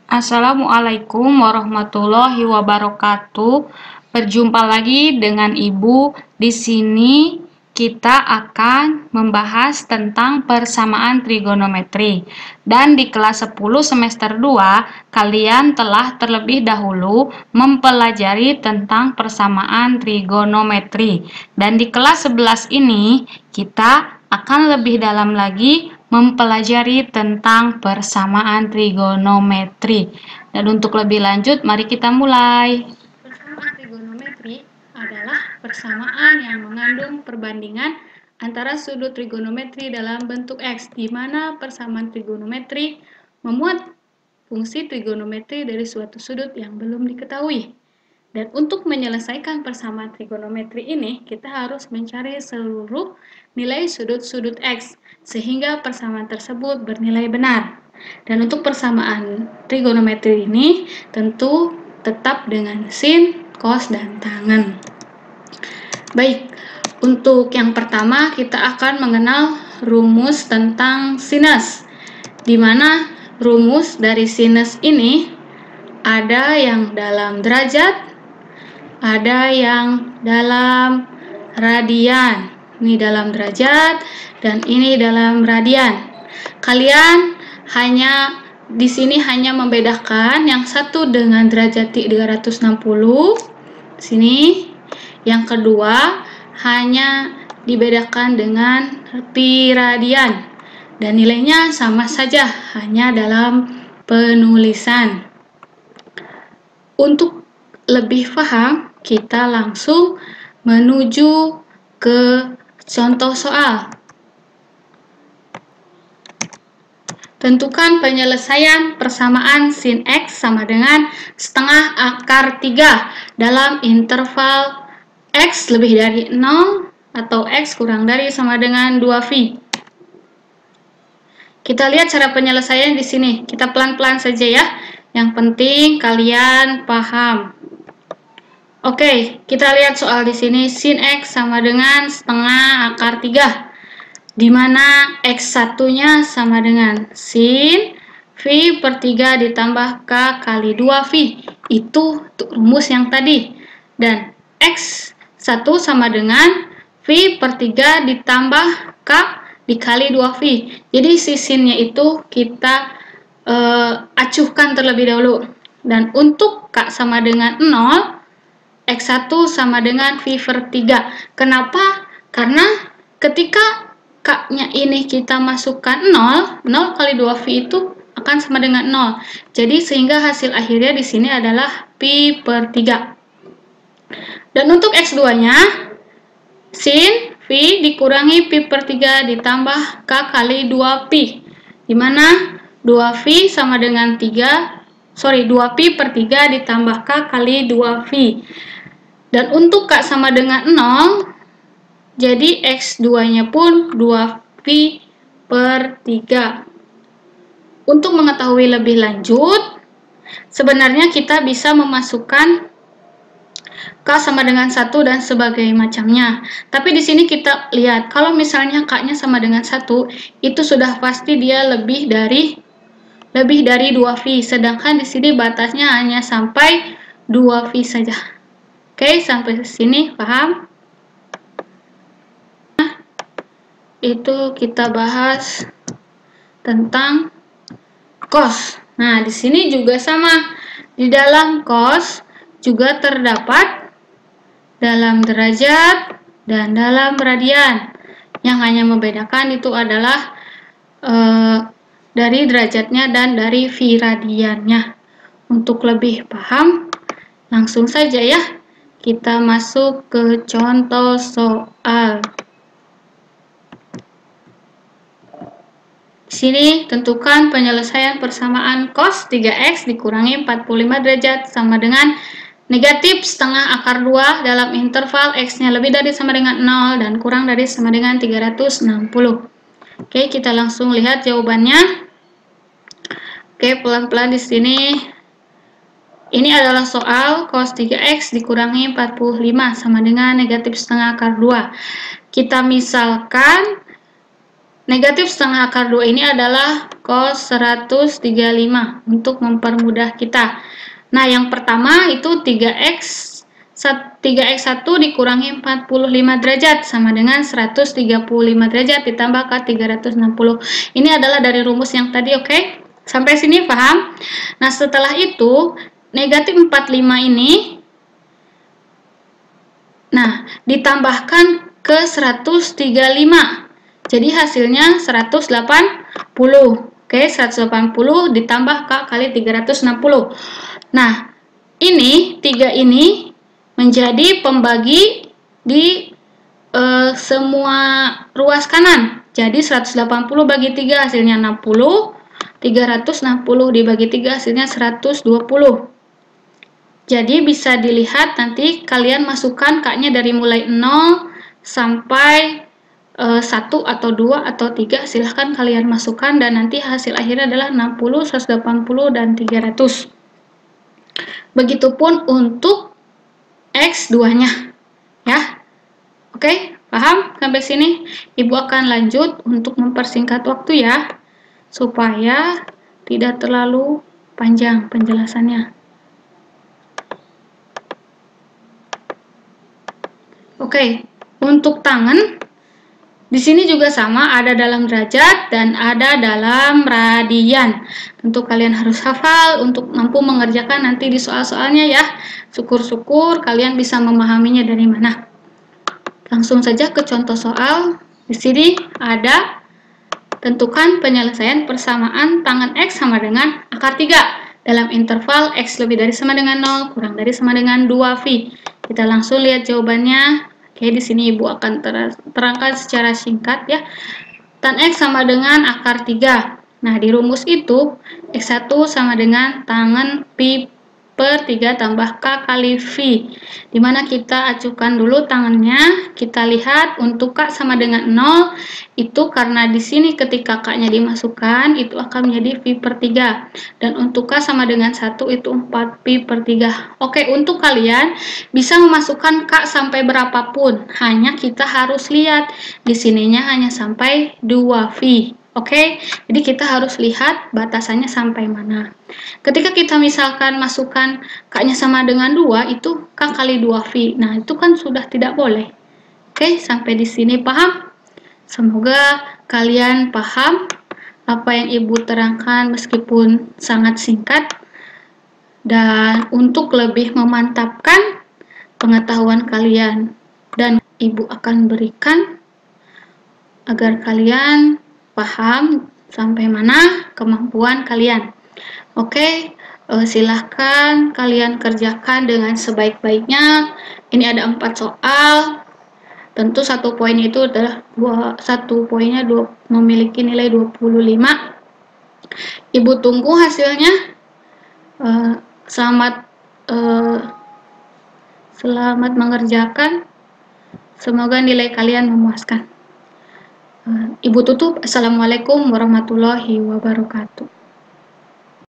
Assalamualaikum warahmatullahi wabarakatuh. Berjumpa lagi dengan Ibu. Di sini kita akan membahas tentang persamaan trigonometri. Dan di kelas 10 semester 2, kalian telah terlebih dahulu mempelajari tentang persamaan trigonometri. Dan di kelas 11 ini kita akan lebih dalam lagi mempelajari tentang persamaan trigonometri. Dan untuk lebih lanjut, mari kita mulai. Persamaan trigonometri adalah persamaan yang mengandung perbandingan antara sudut trigonometri dalam bentuk X, di mana persamaan trigonometri memuat fungsi trigonometri dari suatu sudut yang belum diketahui. Dan untuk menyelesaikan persamaan trigonometri ini, kita harus mencari seluruh nilai sudut-sudut X, sehingga persamaan tersebut bernilai benar. Dan untuk persamaan trigonometri ini, tentu tetap dengan sin, cos, dan tangen. Baik, untuk yang pertama kita akan mengenal rumus tentang sinus, di mana rumus dari sinus ini ada yang dalam derajat, ada yang dalam radian. Ini dalam derajat dan ini dalam radian. Kalian hanya di sini hanya membedakan yang satu dengan derajat 360 sini, yang kedua hanya dibedakan dengan pi radian dan nilainya sama saja, hanya dalam penulisan. Untuk lebih paham, kita langsung menuju ke contoh soal. Tentukan penyelesaian persamaan sin X sama dengan setengah akar 3 dalam interval X lebih dari 0 atau X kurang dari sama dengan 2π. Kita lihat cara penyelesaian di sini. Kita pelan-pelan saja ya. Yang penting kalian paham. Oke, kita lihat soal di sini. Sin X sama dengan setengah akar 3. Di mana X1-nya sama dengan sin π per 3 ditambah K kali 2π. Itu rumus yang tadi. Dan X1 sama dengan π per 3 ditambah K dikali 2π. Jadi si sinnya itu kita acuhkan terlebih dahulu. Dan untuk K sama dengan 0, X1 sama dengan π per 3. Kenapa? Karena ketika K-nya ini kita masukkan 0, 0 kali 2π itu akan sama dengan 0. Jadi sehingga hasil akhirnya di sini adalah π per 3. Dan untuk X2-nya, sin π dikurangi π per 3 ditambah K kali 2π. Di mana 2π sama dengan 2π per 3 ditambah K kali 2π. Dan untuk K sama dengan 0, jadi X2-nya pun 2π per 3. Untuk mengetahui lebih lanjut, sebenarnya kita bisa memasukkan K sama dengan 1 dan sebagai macamnya. Tapi di sini kita lihat, kalau misalnya K-nya sama dengan 1, itu sudah pasti dia lebih dari 2π. Sedangkan di sini batasnya hanya sampai 2π saja. Oke, sampai sini paham? Nah, itu kita bahas tentang cos. Nah, di sini juga sama. Di dalam cos juga terdapat dalam derajat dan dalam radian. Yang hanya membedakan itu adalah dari derajatnya dan dari π radiannya. Untuk lebih paham, langsung saja ya. Kita masuk ke contoh soal. Di sini tentukan penyelesaian persamaan cos 3x dikurangi 45 derajat sama dengan negatif setengah akar 2 dalam interval x-nya lebih dari sama dengan 0 dan kurang dari sama dengan 360. Oke, kita langsung lihat jawabannya. Oke, pelan-pelan di sini. Ini adalah soal cos 3x dikurangi 45 sama dengan negatif setengah akar 2. Kita misalkan Negatif setengah akar 2 ini adalah cos 135 untuk mempermudah kita. Nah, yang pertama itu 3x 1 dikurangi 45 derajat sama dengan 135 derajat ditambah ke 360. Ini adalah dari rumus yang tadi, oke? Sampai sini paham? Nah, setelah itu negatif 45 ini ditambahkan ke 135. Jadi hasilnya 180. Oke, 180 ditambah K kali 360. Nah, ini 3 ini menjadi pembagi di semua ruas kanan. Jadi 180 bagi 3 hasilnya 60. 360 dibagi 3 hasilnya 120. Jadi bisa dilihat nanti kalian masukkan K-nya dari mulai 0 sampai 1 atau 2 atau 3, silahkan kalian masukkan dan nanti hasil akhirnya adalah 60, 180, dan 300. Begitupun untuk X2-nya. Ya. Oke, paham sampai sini? Ibu akan lanjut untuk mempersingkat waktu ya, supaya tidak terlalu panjang penjelasannya. Oke, untuk tangan di sini juga sama, ada dalam derajat dan ada dalam radian. Tentu kalian harus hafal untuk mampu mengerjakan nanti di soal-soalnya ya. Syukur-syukur kalian bisa memahaminya dari mana. Langsung saja ke contoh soal. Di sini ada tentukan penyelesaian persamaan tangan X sama dengan akar 3 dalam interval X lebih dari sama dengan 0 kurang dari sama dengan 2V. Kita langsung lihat jawabannya. Oke, di sini Ibu akan terangkan secara singkat ya. Tan X sama dengan akar 3. Nah, di rumus itu X1 sama dengan tangan pi per 3 tambah K kali V. Dimana kita acukan dulu tangannya, kita lihat untuk K sama dengan 0, itu karena di sini ketika K-nya dimasukkan, itu akan menjadi V per 3. Dan untuk K sama dengan 1, itu 4Pi per 3. Oke, untuk kalian bisa memasukkan K sampai berapapun, hanya kita harus lihat, di sininya hanya sampai 2V. Oke, jadi kita harus lihat batasannya sampai mana. Ketika kita misalkan masukkan K-nya sama dengan 2, itu K kali 2V. Nah, itu kan sudah tidak boleh. Oke, sampai di sini paham? Semoga kalian paham apa yang Ibu terangkan meskipun sangat singkat. Dan untuk lebih memantapkan pengetahuan kalian, dan Ibu akan berikan agar kalian paham sampai mana kemampuan kalian. Oke, silahkan kalian kerjakan dengan sebaik-baiknya. Ini ada 4 soal. Tentu satu poin itu adalah satu poinnya memiliki nilai 25. Ibu tunggu hasilnya. Selamat mengerjakan. Semoga nilai kalian memuaskan. Ibu tutup. Assalamualaikum warahmatullahi wabarakatuh.